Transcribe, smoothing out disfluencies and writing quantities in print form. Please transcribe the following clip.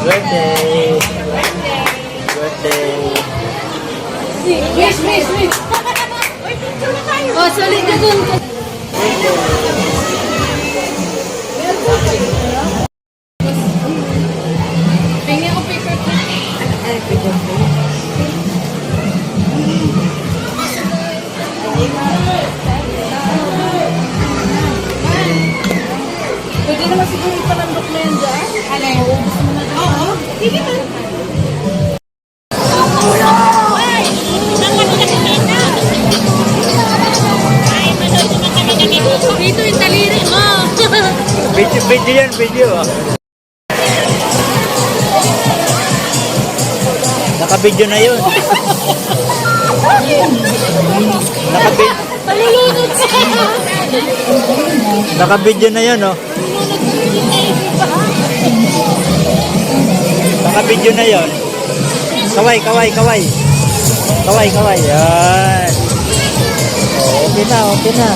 birthday. Birthday. Wish. Oh, solid ka dun. Tingnan ko paper plate. Pwede naman siguro ipalandok na yan dyan. Alay. Oo. Sige na. Dito yung taliri mo. Video yan, video. Naka-video na yun. Malulunod siya. Naka-video na yun, oh. Naka-video na yun. Kaway. Kaway. Yan. Oh, okay na.